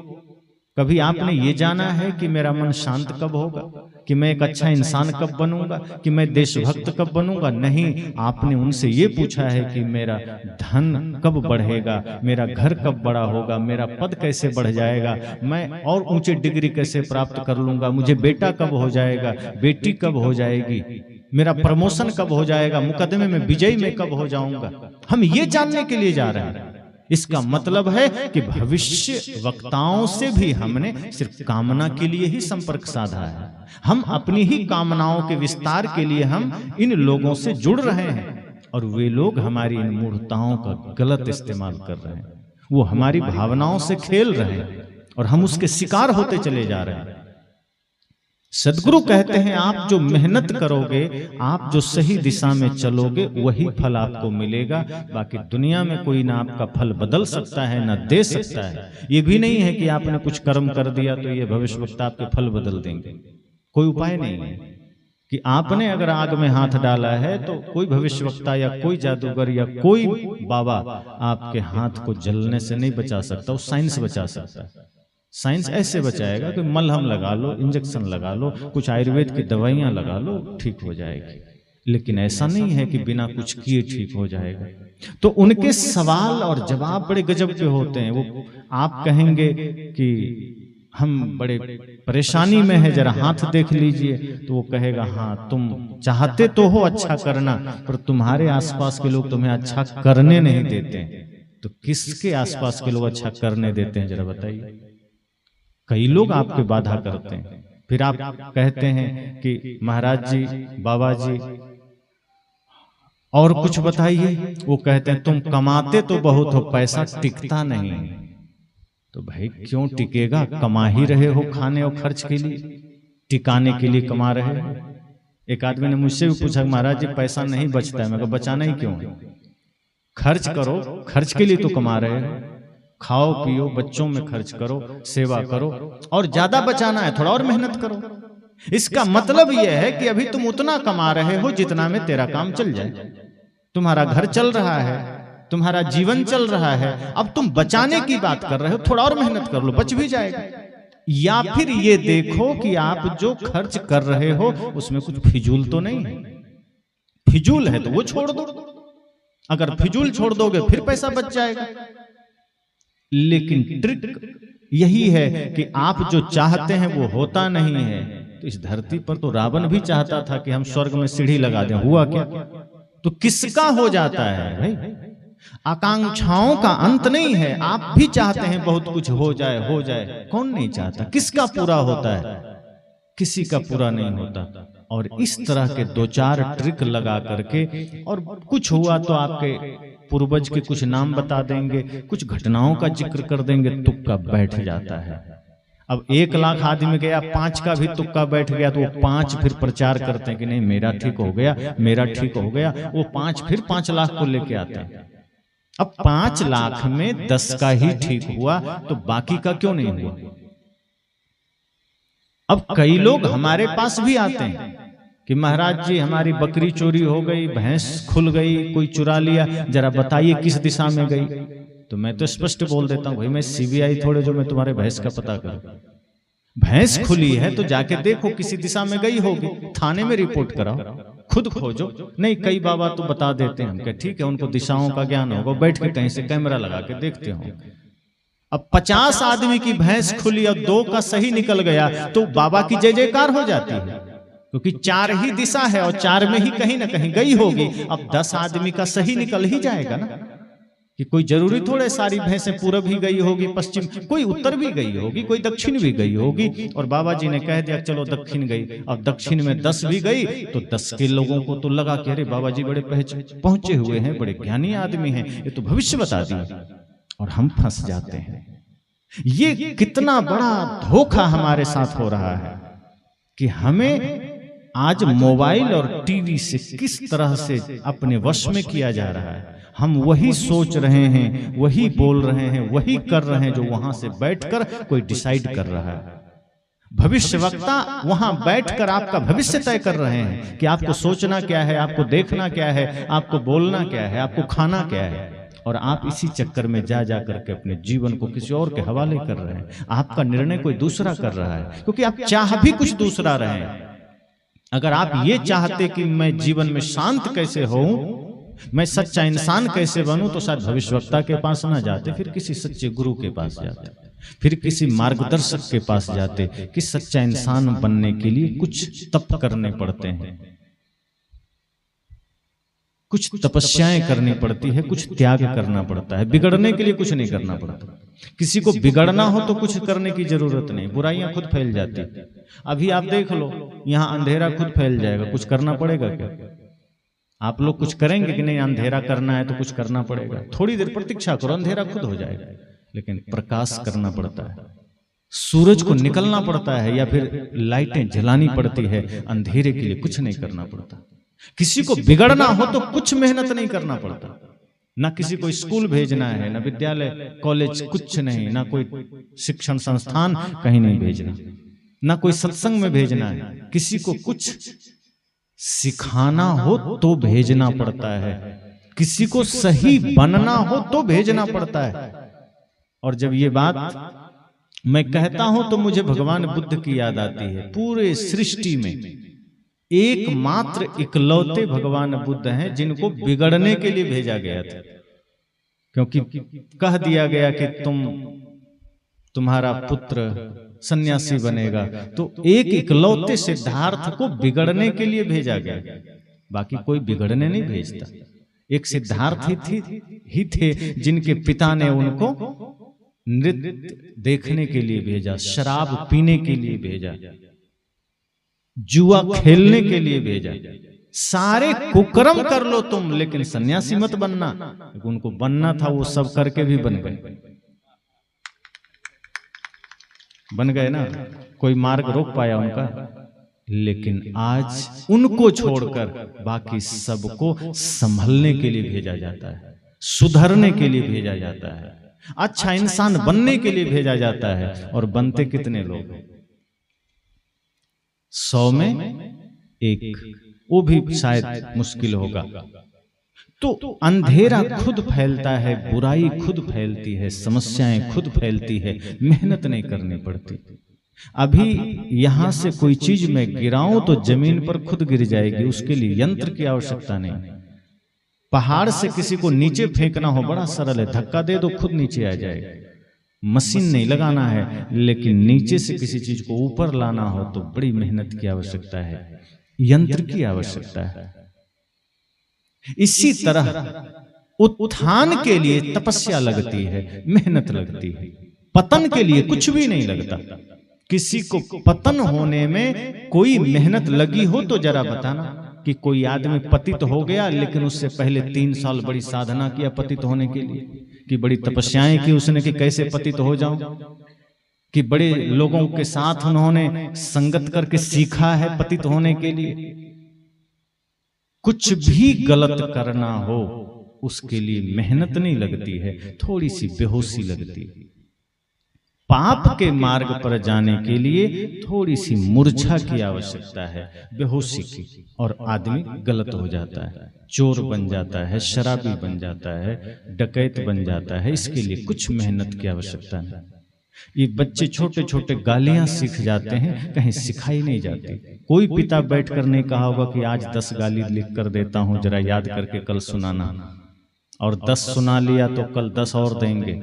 कभी आपने ये जाना है कि मेरा मन शांत कब होगा, कि मैं एक अच्छा इंसान कब बनूंगा, कि मैं देशभक्त कब बनूंगा। नहीं, आपने उनसे ये पूछा है कि मेरा धन कब बढ़ेगा, मेरा घर कब बड़ा होगा, मेरा पद कैसे बढ़ जाएगा, मैं और ऊंची डिग्री कैसे प्राप्त कर लूंगा, मुझे बेटा कब हो जाएगा, बेटी कब हो जाएगी, मेरा प्रमोशन कब हो जाएगा, मुकदमे में विजयी में कब हो जाऊंगा। हम ये जानने के लिए जा रहे हैं। इसका मतलब है कि भविष्य वक्ताओं से भी हमने सिर्फ कामना के लिए ही संपर्क साधा है। हम अपनी ही कामनाओं के विस्तार के लिए हम इन लोगों से जुड़ रहे हैं और वे लोग हमारी इन मूर्खताओं का गलत इस्तेमाल कर रहे हैं। वो हमारी भावनाओं से खेल रहे हैं और हम उसके शिकार होते चले जा रहे हैं। सदगुरु कहते हैं आप जो मेहनत करोगे, आप जो सही दिशा में चलोगे, वही फल आपको मिलेगा। बाकी दुनिया में कोई ना आपका फल बदल सकता है ना दे सकता है। ये भी नहीं है कि आपने कुछ कर्म कर दिया तो ये भविष्यवक्ता आपके फल बदल देंगे। कोई उपाय नहीं है कि आपने अगर आग में हाथ डाला है तो कोई भविष्यवक्ता या कोई जादूगर या कोई बाबा आपके हाथ को जलने से नहीं बचा सकता। वो साइंस बचा सकता है। साइंस ऐसे बचाएगा कि मलहम लगा लो, इंजेक्शन लगा लो, कुछ आयुर्वेद की दवाइयां लगा लो, ठीक हो जाएगी। लेकिन ऐसा नहीं है कि बिना कुछ किए ठीक हो जाएगा। तो उनके सवाल और जवाब बड़े गजब के होते हैं। वो आप कहेंगे कि हम बड़े परेशानी में है, जरा हाथ देख लीजिए, तो वो कहेगा हाँ तुम चाहते तो हो अच्छा करना, पर तुम्हारे आसपास के लोग तुम्हें अच्छा करने नहीं देते। तो किसके आसपास के लोग अच्छा करने देते हैं, जरा बताइए। कई लोग आपके बाधा करते हैं। फिर आप कहते हैं कि महाराज जी, बाबा जी और कुछ बताइए। वो कहते हैं तुम कमाते तो बहुत हो, पैसा टिकता नहीं। तो भाई क्यों टिकेगा? कमा ही रहे हो खाने और खर्च के लिए, टिकाने के लिए कमा रहे हो। एक आदमी ने मुझसे भी पूछा महाराज जी पैसा नहीं बचता है। मैं कहा बचाना ही क्यों है, खर्च करो, खर्च के लिए तो कमा रहे हो। खाओ पियो, बच्चों में खर्च करो, सेवा करो, और ज्यादा बचाना है थोड़ा और मेहनत करो। इसका मतलब यह है कि अभी तुम उतना कमा रहे हो जितना में तेरा काम चल जाए। तुम्हारा घर चल रहा है, तुम्हारा जीवन चल रहा है, अब तुम बचाने की बात कर रहे हो, थोड़ा और मेहनत कर लो, बच भी जाएगा। या फिर ये देखो कि आप जो खर्च कर रहे हो उसमें कुछ फिजूल तो नहीं है। फिजूल है तो वो छोड़ दो। अगर फिजूल छोड़ दोगे फिर पैसा बच जाएगा। लेकिन ट्रिक यही है कि आप जो चाहते हैं वो होता नहीं है। तो इस धरती पर तो रावण भी चाहता था कि हम स्वर्ग में सीढ़ी लगा दें, हुआ क्या? तो किसका हो जाता है भाई? आकांक्षाओं का अंत नहीं है। आप भी चाहते हैं बहुत कुछ हो जाए, हो जाए, कौन नहीं चाहता? किसका पूरा होता है? किसी का पूरा नहीं होता। और इस तरह के दो चार ट्रिक लगा करके, और कुछ हुआ तो आपके पूर्वज के कुछ नाम बता देंगे, कुछ घटनाओं का जिक्र कर देंगे, तुक्का बैठ जाता है। अब 1 लाख आदमी गया, 5 का भी तुक्का बैठ गया, तो वो 5 फिर प्रचार करते हैं कि नहीं मेरा ठीक हो गया, मेरा ठीक हो गया। वो 5 फिर 5 लाख को लेके आते हैं। अब 5 लाख में 10 का ही ठीक हुआ तो बाकी का क्यों नहीं हुआ? अब कई लोग हमारे पास भी आते हैं कि महाराज जी हमारी बकरी चोरी हो गई, भैंस खुल गई, कोई चुरा लिया, जरा बताइए किस दिशा में गई। तो मैं तो स्पष्ट बोल देता हूं भाई मैं सीबीआई थोड़े जो मैं तुम्हारे भैंस का पता करूं। भैंस खुली है तो जाके देखो किसी दिशा में गई होगी, थाने में रिपोर्ट कराओ, खुद खोजो। नहीं, कई बाबा तो बता देते हैं कि ठीक है उनको दिशाओं का ज्ञान होगा, बैठ के कहीं से कैमरा लगा के देखते हो। अब 50 आदमी की भैंस खुली और 2 का सही निकल गया तो बाबा की जय जयकार हो जाती है, क्योंकि 4 ही दिशा है और 4 में ही कहीं ना कहीं गई होगी। अब 10 आदमी का सही निकल ही जाएगा ना। कि कोई जरूरी थोड़े सारी भैंसें पूरब ही गई होगी, पश्चिम, कोई उत्तर भी गई होगी, कोई दक्षिण भी गई होगी। और बाबा जी ने कह दिया चलो दक्षिण गई, अब दक्षिण में 10 भी गई तो 10 के लोगों को तो लगा कि अरे बाबा जी बड़े पहुंचे हुए हैं, बड़े ज्ञानी आदमी हैं, ये तो भविष्य बता दिए, और हम फंस जाते हैं। ये कितना बड़ा धोखा हमारे साथ हो रहा है कि हमें आज मोबाइल और टीवी से किस तरह से अपने वश में किया जा रहा है। हम वही सोच रहे हैं, वही बोल रहे हैं, वही कर रहे हैं जो वहां से बैठकर कोई डिसाइड कर रहा है। भविष्यवक्ता वहां बैठकर आपका भविष्य तय कर रहे हैं कि आपको सोचना क्या है, आपको देखना क्या है, आपको बोलना क्या है, आपको खाना क्या है। और आप इसी चक्कर में जा करके अपने जीवन को किसी और के हवाले कर रहे हैं। आपका निर्णय कोई दूसरा कर रहा है, क्योंकि आप चाह भी कुछ दूसरा रहे हैं। अगर आप ये चाहते कि मैं जीवन में शांत कैसे होऊं, मैं सच्चा इंसान कैसे बनूं, तो शायद भविष्यवक्ता के पास ना जाते, फिर किसी सच्चे गुरु के पास जाते, फिर किसी मार्गदर्शक के पास जाते कि सच्चा इंसान बनने के लिए कुछ तप करने पड़ते हैं, कुछ तपस्याएं करनी पड़ती है, कुछ त्याग करना पड़ता है। बिगड़ने के लिए कुछ नहीं करना पड़ता। किसी को बिगड़ना हो तो कुछ करने की जरूरत नहीं, बुराइयां खुद फैल जाती। अभी आप देख लो, यहाँ अंधेरा खुद फैल जाएगा, कुछ करना पड़ेगा क्या? आप लोग कुछ करेंगे कि नहीं? अंधेरा करना है तो कुछ करना पड़ेगा, थोड़ी देर प्रतीक्षा करो, अंधेरा खुद हो जाएगा। लेकिन प्रकाश करना पड़ता है, सूरज को निकलना पड़ता है, या फिर लाइटें जलानी पड़ती है। अंधेरे के लिए कुछ नहीं करना पड़ता। किसी को बिगड़ना हो तो कुछ मेहनत नहीं करना पड़ता। ना किसी को स्कूल भेजना है, ना विद्यालय कॉलेज, कुछ नहीं, ना कोई शिक्षण संस्थान कहीं नहीं भेजना, ना कोई सत्संग में भेजना है। किसी को कुछ सिखाना हो तो भेजना पड़ता है, किसी को सही बनना हो तो भेजना पड़ता है। और जब ये बात मैं कहता हूं तो मुझे भगवान बुद्ध की याद आती है। पूरे सृष्टि में एकमात्र इकलौते भगवान बुद्ध हैं जिनको बिगड़ने के लिए भेजा गया था, क्योंकि कह दिया गया कि तुम्हारा पुत्र सन्यासी बनेगा, तो एक इकलौते सिद्धार्थ को बिगड़ने के लिए भेजा गया। बाकी कोई बिगड़ने नहीं भेजता। एक सिद्धार्थ ही थे जिनके पिता ने उनको नृत्य देखने के लिए भेजा, शराब पीने के लिए भेजा, जुआ खेलने के लिए भेजा। सारे कुकर्म कर लो तुम, लेकिन सन्यासी मत बनना। उनको बनना था, वो सब करके भी बन गए ना, कोई मार्ग रोक पाया उनका। लेकिन आज उनको छोड़कर बाकी सबको संभलने के लिए भेजा जाता है, सुधरने के लिए भेजा जाता है, अच्छा इंसान बनने के लिए भेजा जाता है। और बनते कितने लोग? 100 में 1, वो भी शायद मुश्किल होगा। तो अंधेरा खुद फैलता है, बुराई खुद फैलती है, समस्याएं खुद फैलती है, मेहनत नहीं करनी पड़ती। अभी यहां से कोई चीज मैं गिराऊं तो जमीन पर खुद गिर जाएगी, उसके लिए यंत्र की आवश्यकता नहीं। पहाड़ से किसी को नीचे फेंकना हो, बड़ा सरल है, धक्का दे दो खुद नीचे आ जाएगा। मशीन नहीं लगाना है। लेकिन नीचे से किसी चीज को ऊपर लाना हो तो बड़ी मेहनत की आवश्यकता है, यंत्र की आवश्यकता है। इसी तरह उत्थान के लिए तपस्या लगती है, मेहनत लगती है। पतन के लिए कुछ भी नहीं लगता। किसी को पतन होने में कोई मेहनत लगी हो तो जरा बताना कि कोई आदमी पतित हो गया, लेकिन उससे पहले 3 साल बड़ी साधना किया पतित होने के लिए, कि बड़ी तपस्याएं की उसने कि कैसे पतित हो जाऊं, कि बड़े लोगों के साथ उन्होंने संगत करके सीखा है पतित होने के लिए। कुछ भी गलत करना हो उसके लिए मेहनत नहीं लगती है, थोड़ी सी बेहोशी लगती है। पाप के मार्ग पर जाने के लिए थोड़ी सी मूर्छा की आवश्यकता है, बेहोशी की, और आदमी गलत हो जाता है, चोर बन जाता है, शराबी बन जाता है, डकैत बन जाता है। इसके लिए कुछ मेहनत की आवश्यकता नहीं। ये बच्चे छोटे छोटे गालियां सीख जाते हैं, कहीं सिखाई नहीं जाती। कोई पिता बैठकर नहीं कहा होगा कि आज 10 गाली लिख कर देता हूं, जरा याद करके कल सुनाना, और 10 सुना लिया तो कल 10 और देंगे।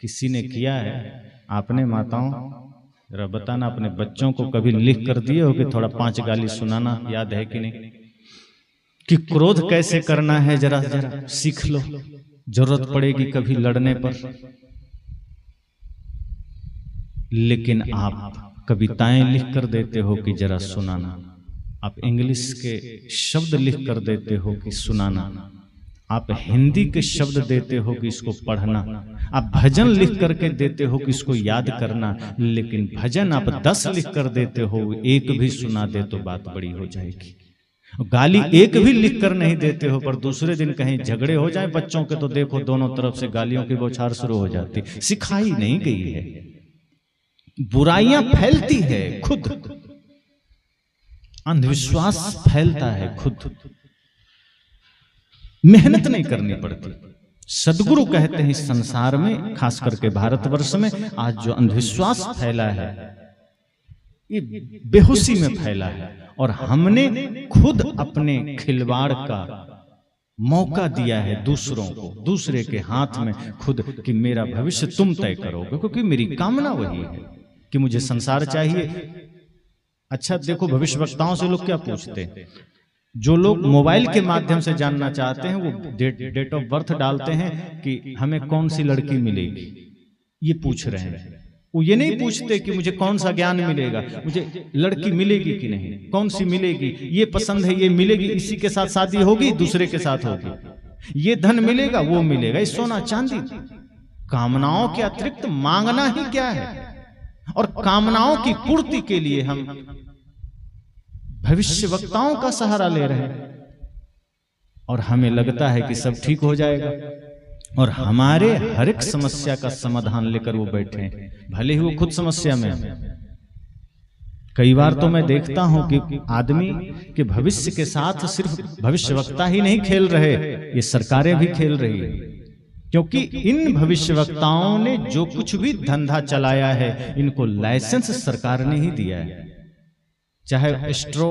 किसी ने किया है? आपने माताओं जरा बताना, अपने बच्चों को कभी लिख कर दिए हो कि थोड़ा 5 गाली सुनाना, याद है कि नहीं? कि क्रोध कैसे करना है जरा जरा सीख लो। जरूरत पड़ेगी कभी लड़ने पर। लेकिन आप कविताएं लिख कर देते हो कि जरा सुनाना, आप इंग्लिश के शब्द लिख कर देते हो कि सुनाना, आप हिंदी के शब्द देते हो कि इसको पढ़ना, आप भजन लिख करके देते हो कि इसको याद करना, लेकिन भजन आप 10 लिख कर देते हो, एक भी सुना दे तो बात बड़ी हो जाएगी। गाली एक भी लिख कर नहीं देते हो, पर दूसरे दिन कहीं झगड़े हो जाए बच्चों के तो देखो दोनों तरफ से गालियों की बौछार शुरू हो जाती। सिखाई नहीं गई है, बुराइयां फैलती है खुद, अंधविश्वास फैलता है खुद, मेहनत नहीं करनी पड़ती। सदगुरु कहते हैं इस संसार में, खास करके भारतवर्ष में आज जो अंधविश्वास फैला है ये बेहोशी में फैला है, और हमने खुद अपने खिलवाड़ का मौका दिया है दूसरों को, दूसरे के हाथ में खुद, कि मेरा भविष्य तुम तय करोगे, क्योंकि मेरी कामना वही है कि मुझे संसार चाहिए। अच्छा देखो, भविष्यवक्ताओं से लोग क्या पूछते हैं, जो लोग मोबाइल के माध्यम से जानना चाहते हैं वो डेट ऑफ बर्थ डालते हैं कि हमें कौन सी लड़की मिलेगी, ये पूछ रहे हैं। वो ये नहीं पूछते कि मुझे कौन सा ज्ञान मिलेगा, मुझे लड़की मिलेगी कि नहीं, कौन सी मिलेगी, ये पसंद है, ये मिलेगी, इसी के साथ शादी होगी, दूसरे के साथ होगी, ये धन मिलेगा, वो मिलेगा, ये सोना चांदी। कामनाओं के अतिरिक्त मांगना ही क्या है, और कामनाओं की पूर्ति के लिए हम भविष्यवक्ताओं का सहारा ले रहे हैं, और हमें लगता है कि सब ठीक हो जाएगा, और हमारे हर एक समस्या का समाधान लेकर वो बैठे हैं, भले ही वो खुद समस्या में हैं। कई बार तो मैं देखता हूं कि आदमी के भविष्य के साथ सिर्फ भविष्यवक्ता ही नहीं खेल रहे, ये सरकारें भी खेल रही है, क्योंकि इन भविष्यवक्ताओं ने जो कुछ भी धंधा चलाया है, इनको लाइसेंस सरकार ने ही दिया है। चाहे स्ट्रो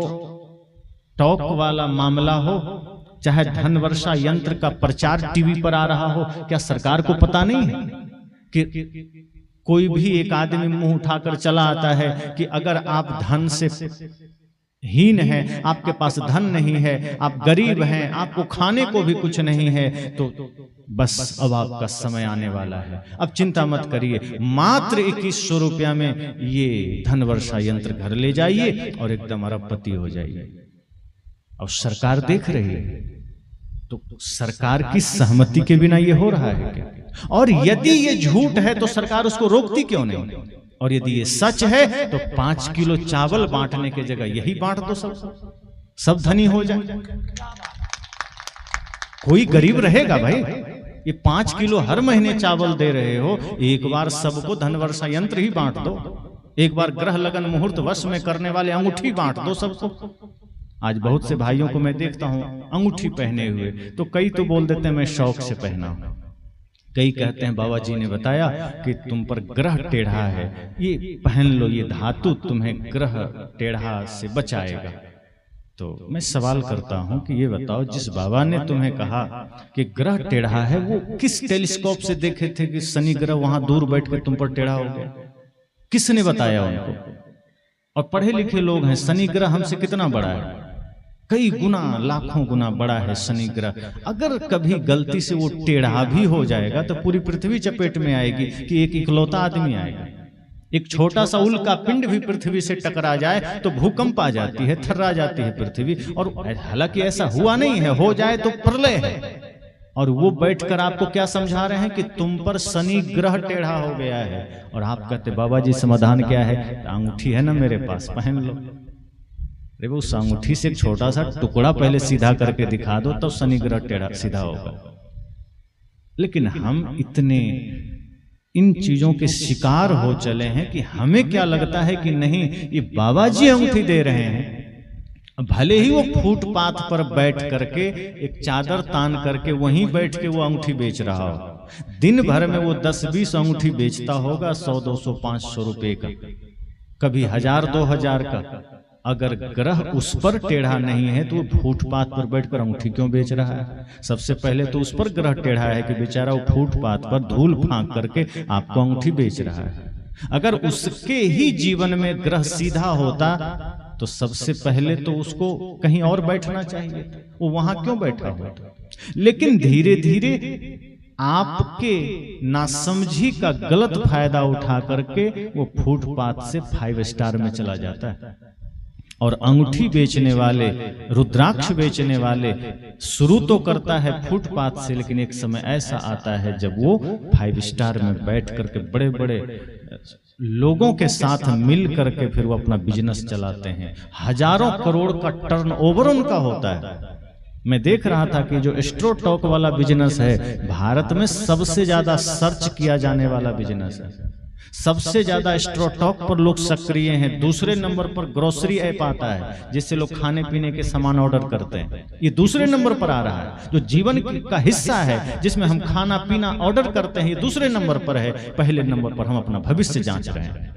टॉक वाला मामला हो, चाहे धन वर्षा यंत्र का प्रचार टीवी पर आ रहा हो, क्या सरकार को पता नहीं है कि कोई भी एक आदमी मुंह उठाकर चला आता है कि अगर आप धन से हीन हैं, आपके पास धन नहीं है, आप गरीब हैं, आपको खाने को भी कुछ नहीं है, तो बस अब आपका समय आने वाला है, अब चिंता मत करिए, मात्र 2100 रुपया में ये धन वर्षा यंत्र घर ले जाइए और एकदम अरबपति हो जाइए। और सरकार देख रही है, तो सरकार की सहमति के बिना ये हो रहा है क्या? और यदि ये झूठ है तो सरकार उसको रोकती क्यों नहीं? और यदि ये सच है तो 5 किलो चावल बांटने की जगह यही बांट दो, सब धनी हो जाए। कोई गरीब रहेगा भाई? ये 5 किलो हर महीने चावल दे रहे हो, एक बार सबको धन वर्षा यंत्र ही बांट दो, एक बार ग्रह लगन मुहूर्त वश में करने वाले अंगूठी बांट दो सबको। आज बहुत से भाइयों को मैं देखता हूं अंगूठी पहने हुए, तो कई तो बोल देते हैं मैं शौक से पहना हूं, कई कहते हैं बाबा जी ने बताया कि तुम पर ग्रह टेढ़ा है, ये पहन लो, ये धातु तुम्हें ग्रह टेढ़ा से बचाएगा। तो मैं सवाल करता हूं कि ये बताओ, जिस बाबा ने तुम्हें कहा कि ग्रह टेढ़ा है, वो किस टेलीस्कोप से देखे थे कि शनि ग्रह वहां दूर बैठ कर तुम पर टेढ़ा हो गया? किसने बताया उनको? और पढ़े लिखे लोग हैं, शनि ग्रह हमसे कितना बड़ा है, कई गुना लाखों गुना बड़ा है शनि ग्रह। अगर कभी गलती से वो टेढ़ा भी हो जाएगा तो पूरी पृथ्वी चपेट में आएगी कि एक इकलौता आदमी आएगा। एक छोटा सा उल्का का पिंड भी पृथ्वी से टकरा जाए तो भूकंप आ जाती है, थर्रा जाती है पृथ्वी। और हालांकि ऐसा हुआ नहीं है, हो जाए तो प्रलय है। और वो बैठकर आपको क्या समझा रहे हैं कि तुम पर शनि ग्रह टेढ़ा हो गया है, और आप कहते बाबा जी समाधान क्या है? अंगूठी है ना मेरे पास, पहन लो। अरे वो उस अंगूठी से एक छोटा सा टुकड़ा पहले सीधा करके दिखा दो, तब शनि ग्रह टेढ़ा सीधा होगा। लेकिन हम इतने इन चीजों के शिकार हो चले हैं कि हमें क्या लगता है कि नहीं, ये बाबा जी अंगूठी दे रहे हैं, भले ही वो फुटपाथ पर बैठ करके एक चादर तान करके वहीं बैठ के वो अंगूठी बेच रहा हो, दिन भर में वो 10-20 अंगूठी बेचता होगा, 100-200-500 रुपए का, कभी 1000-2000 का। अगर ग्रह उस पर टेढ़ा नहीं है तो वो फुटपाथ पर बैठकर अंगूठी क्यों बेच रहा है? सबसे पहले तो उस पर ग्रह टेढ़ा है कि बेचारा वो फुटपाथ पर धूल फांक करके आपको अंगूठी बेच रहा है। अगर उसके ही जीवन में ग्रह सीधा होता तो सबसे पहले तो उसको कहीं और बैठना चाहिए, वो वहां क्यों बैठा होता? लेकिन धीरे धीरे आपके नासमझी का गलत फायदा उठा करके वो फुटपाथ से 5 स्टार में चला जाता है। और अंगूठी बेचने वाले, रुद्राक्ष बेचने वाले शुरू तो करता है फुटपाथ से, लेकिन एक समय ऐसा आता है जब वो 5 स्टार में बैठ करके बड़े बड़े लोगों के साथ मिल करके फिर वो अपना बिजनेस चलाते हैं। हजारों करोड़ का टर्नओवर उनका होता है। मैं देख रहा था कि जो एस्ट्रोटॉक वाला बिजनेस है भारत में सबसे ज्यादा सर्च किया जाने वाला बिजनेस है। सबसे ज्यादा एस्ट्रोटॉक पर लोग सक्रिय हैं। दूसरे नंबर पर ग्रोसरी ऐप आता है जिससे लोग खाने पीने के सामान ऑर्डर करते हैं, ये दूसरे नंबर पर आ रहा है। जो जीवन का हिस्सा है जिसमें हम खाना पीना ऑर्डर करते हैं, ये दूसरे नंबर पर है। पहले नंबर पर हम अपना भविष्य जांच रहे हैं।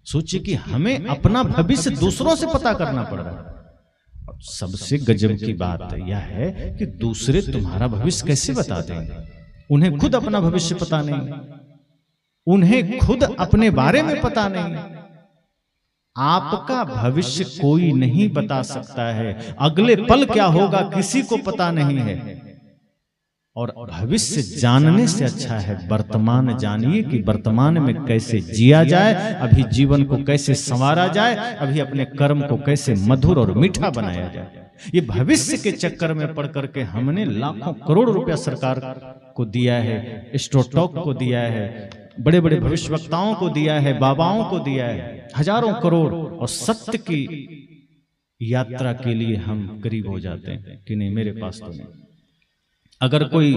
सोचिए कि हमें अपना भविष्य दूसरों से पता करना पड़ रहा है। सबसे गजब की बात यह है कि दूसरे तुम्हारा भविष्य कैसे बता देंगे? उन्हें खुद अपना भविष्य पता नहीं, उन्हें खुद अपने बारे में पता नहीं। आपका भविष्य कोई नहीं बता सकता है। अगले पल क्या होगा किसी को पता नहीं है। और भविष्य जानने से अच्छा है वर्तमान जानिए कि वर्तमान में कैसे जिया जाए, अभी जीवन को कैसे संवारा जाए, अभी अपने कर्म को कैसे मधुर और मीठा बनाया जाए। ये भविष्य के चक्कर में पड़ करके हमने लाखों करोड़ रुपया सरकार को दिया है, एस्ट्रोटॉक को दिया है, बड़े बड़े भविष्यवक्ताओं को दिया है, बाबाओं को दिया है, हजारों करोड़। और सत्य की यात्रा के लिए हम करीब हो जाते हैं कि नहीं मेरे पास तो नहीं। अगर कोई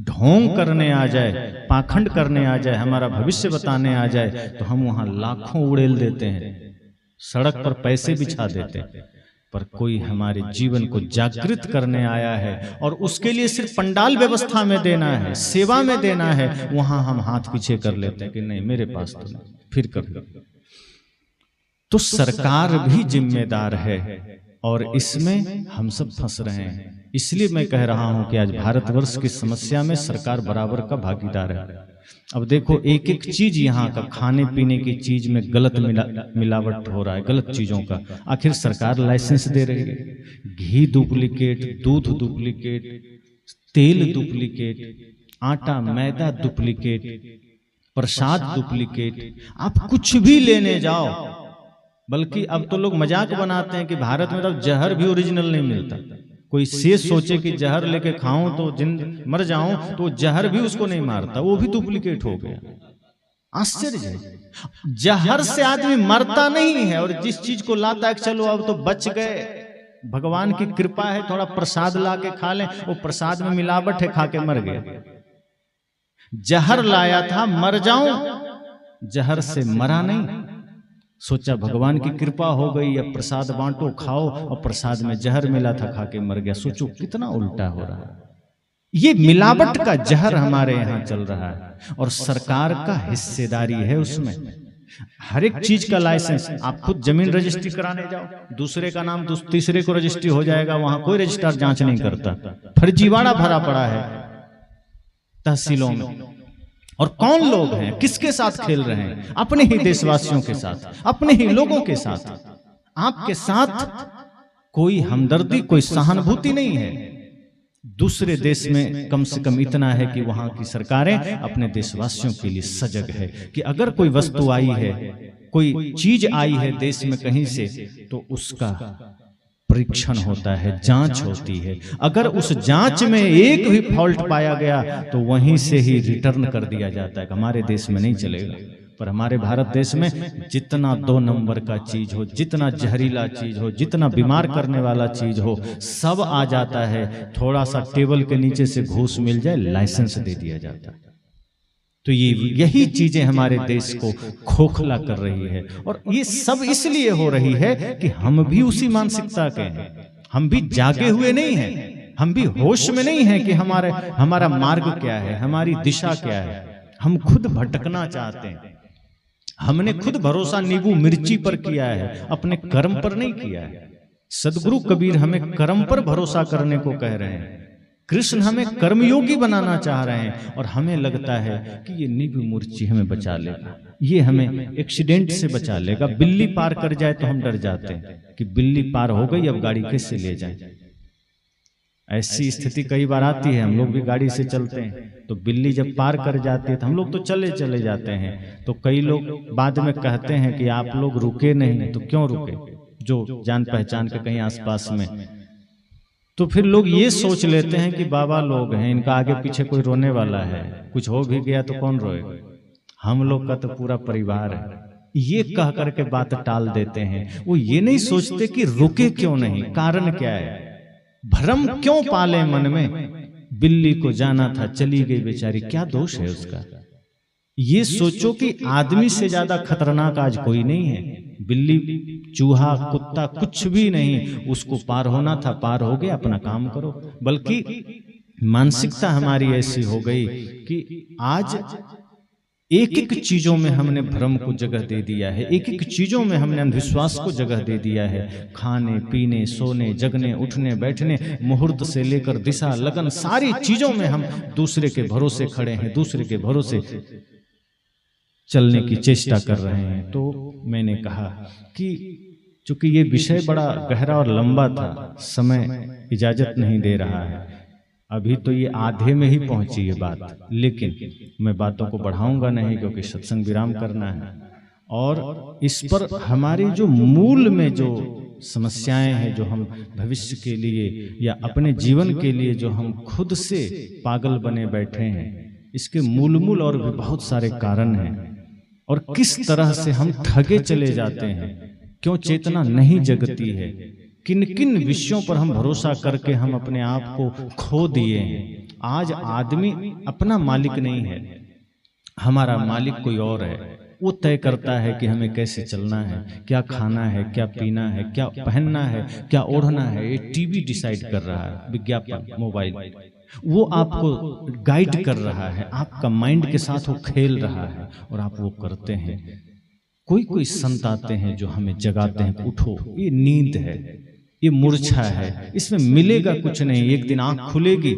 ढोंग करने आ जाए, पाखंड करने आ जाए, हमारा भविष्य बताने आ जाए, तो हम वहां लाखों उड़ेल देते हैं, सड़क पर पैसे बिछा देते हैं। पर कोई हमारे जीवन को जागृत करने आया है और उसके लिए सिर्फ पंडाल व्यवस्था में देना है, सेवा में देना है, वहां हम हाथ पीछे कर लेते हैं कि नहीं मेरे पास तो नहीं, फिर कर। तो सरकार भी जिम्मेदार है और इसमें हम सब फंस रहे हैं। इसलिए मैं कह रहा हूं कि आज भारतवर्ष की समस्या में सरकार बराबर का भागीदार है। अब देखो एक एक चीज यहाँ का, खाने पीने की चीज में गलत मिलावट हो रहा है, गलत चीजों का। आखिर सरकार लाइसेंस दे रही है। घी डुप्लीकेट, दूध डुप्लीकेट, तेल डुप्लीकेट, आटा मैदा डुप्लीकेट, प्रसाद डुप्लीकेट, आप कुछ भी लेने जाओ। बल्कि अब तो लोग मजाक बनाते हैं कि भारत में तो जहर भी ओरिजिनल नहीं मिलता। कोई शेष सोचे कि जहर लेके खाऊं तो जिंद मर जाऊं, तो जहर भी उसको नहीं मारता, वो भी डुप्लीकेट हो गया। आश्चर्य है, जहर से आदमी मरता नहीं है और जिस चीज को लाता है चलो अब तो बच गए, भगवान की कृपा है, थोड़ा प्रसाद ला के खा लें, वो प्रसाद में मिलावट है, खा के मर गए। जहर लाया था मर जाऊं, जहर से मरा नहीं। सोचा भगवान की कृपा हो गई, अब प्रसाद बांटो खाओ, और प्रसाद में जहर मिला था, खा के मर गया। सोचो कितना उल्टा हो रहा है। ये मिलावट का जहर हमारे यहाँ चल रहा है और सरकार का हिस्सेदारी है उसमें। हर एक चीज का लाइसेंस, आप खुद जमीन रजिस्ट्री कराने जाओ, दूसरे का नाम तीसरे को रजिस्ट्री हो जाएगा, वहां कोई रजिस्ट्रार जांच नहीं करता। फर्जीवाड़ा भरा पड़ा है तहसीलों में। और कौन लोग हैं, किसके साथ खेल रहे हैं? अपने ही देशवासियों के साथ, अपने ही लोगों के साथ। आपके साथ कोई हमदर्दी, कोई सहानुभूति नहीं है। दूसरे देश में कम से कम इतना है कि वहां की सरकारें अपने देशवासियों के लिए सजग है कि अगर कोई वस्तु आई है, कोई चीज आई है देश में कहीं से, तो उसका परीक्षण होता है, जांच होती है। अगर उस जांच में एक भी फॉल्ट पाया गया तो वहीं से ही रिटर्न कर दिया जाता है। हमारे देश में नहीं चलेगा। पर हमारे भारत देश में जितना 2 नंबर का चीज हो, जितना जहरीला चीज हो, जितना बीमार करने वाला चीज हो, सब आ जाता है। थोड़ा सा टेबल के नीचे से घूस मिल जाए, लाइसेंस दे दिया जाता है। तो यही चीजें हमारे देश को खोखला कर रही है। और ये सब इसलिए हो रही है कि हम भी उसी मानसिकता के हैं। हम भी जागे हुए नहीं हैं, हम भी होश में नहीं हैं कि हमारा मार्ग क्या है, हमारी दिशा क्या है। हम खुद भटकना चाहते हैं। हमने खुद भरोसा नींबू मिर्ची पर किया है, अपने कर्म पर नहीं किया है। सदगुरु कबीर हमें कर्म पर भरोसा करने को कह रहे हैं। कृष्ण हमें कर्मयोगी बनाना चाह रहे हैं और हमें लगता है कि ये नींबू मिर्ची हमें बचा लेगा, ये हमें एक्सीडेंट से बचा लेगा। बिल्ली पार कर जाए तो हम डर जाते हैं कि बिल्ली पार हो गई, अब गाड़ी कैसे ले जाए। ऐसी स्थिति कई बार आती है, हम लोग भी गाड़ी से चलते हैं तो बिल्ली जब पार कर जाती है तो हम लोग तो चले जाते हैं, तो कई लोग बाद में कहते हैं कि आप लोग रुके नहीं, तो क्यों रुके, जो जान पहचान के कहीं आसपास में। तो फिर लोग ये सोच लेते हैं कि बाबा लोग हैं, इनका आगे पीछे कोई रोने वाला है, कुछ हो भी गया तो कौन रोएगा, हम लोग का तो पूरा परिवार है, ये कह करके बात टाल देते हैं। वो ये नहीं सोचते कि रुके क्यों नहीं, कारण क्या है, भ्रम क्यों पाले मन में, बिल्ली को जाना था चली गई बेचारी, क्या दोष है उसका। ये सोचो कि आदमी से ज्यादा खतरनाक आज कोई नहीं है, बिल्ली चूहा कुत्ता कुछ भी नहीं, उसको पार होना था, पार हो गया, अपना काम करो। बल्कि मानसिकता हमारी ऐसी हो गई कि आज एक एक चीजों में हमने भ्रम को जगह दे दिया है, एक एक चीजों में हमने अंधविश्वास को जगह दे दिया है। खाने पीने सोने जगने उठने बैठने मुहूर्त से लेकर दिशा लगन सारी चीजों में हम दूसरे के भरोसे खड़े हैं, दूसरे के भरोसे चलने की चेष्टा कर रहे हैं। तो मैंने कहा कि चूंकि ये विषय बड़ा गहरा और लंबा था, समय इजाजत नहीं दे रहा है, अभी तो ये आधे में ही पहुंची ये बात, लेकिन मैं बातों को बढ़ाऊंगा नहीं क्योंकि सत्संग विराम करना है। और इस पर हमारी जो मूल में जो समस्याएं हैं, जो हम भविष्य के लिए या अपने जीवन के लिए जो हम खुद से पागल बने बैठे हैं, इसके मूल और भी बहुत सारे कारण हैं। और किस तरह से हम ठगे चले जाते हैं, क्यों चेतना नहीं जगती है, किन किन विषयों पर हम भरोसा करके हम अपने आप को खो दिए हैं। आज आदमी अपना मालिक नहीं है, हमारा मालिक कोई और है। वो तय करता है कि हमें कैसे चलना है, क्या खाना है, क्या पीना है, क्या पहनना है, क्या ओढ़ना है, ये टीवी डिसाइड कर रहा है, विज्ञापन मोबाइल, वो आपको गाइड कर रहा है, आपका माइंड के साथ वो खेल रहा है और आप वो करते हैं। कोई संत आते हैं जो हमें जगाते हैं, उठो, ये नींद है, ये मूर्छा है, इसमें मिलेगा कुछ नहीं, एक दिन आंख खुलेगी,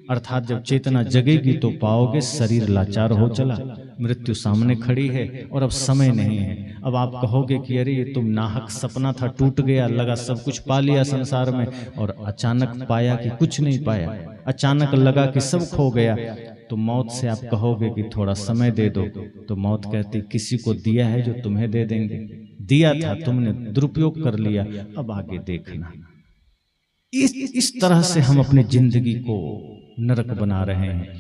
अर्थात जब चेतना जगेगी तो पाओगे शरीर लाचार हो चला, मृत्यु सामने खड़ी है और अब समय नहीं है। अब आप कहोगे कि अरे ये तुम नाहक सपना था, टूट गया, लगा सब कुछ पा लिया संसार में, और अचानक पाया कि कुछ नहीं पाया, अचानक लगा कि सब खो गया। तो मौत से आप कहोगे कि थोड़ा समय दे दो, तो मौत कहती किसी को दिया है जो तुम्हें दे देंगे, दिया था तुमने दुरुपयोग कर लिया, अब आगे देखना। इस तरह से हम अपनी जिंदगी को नरक बना रहे हैं।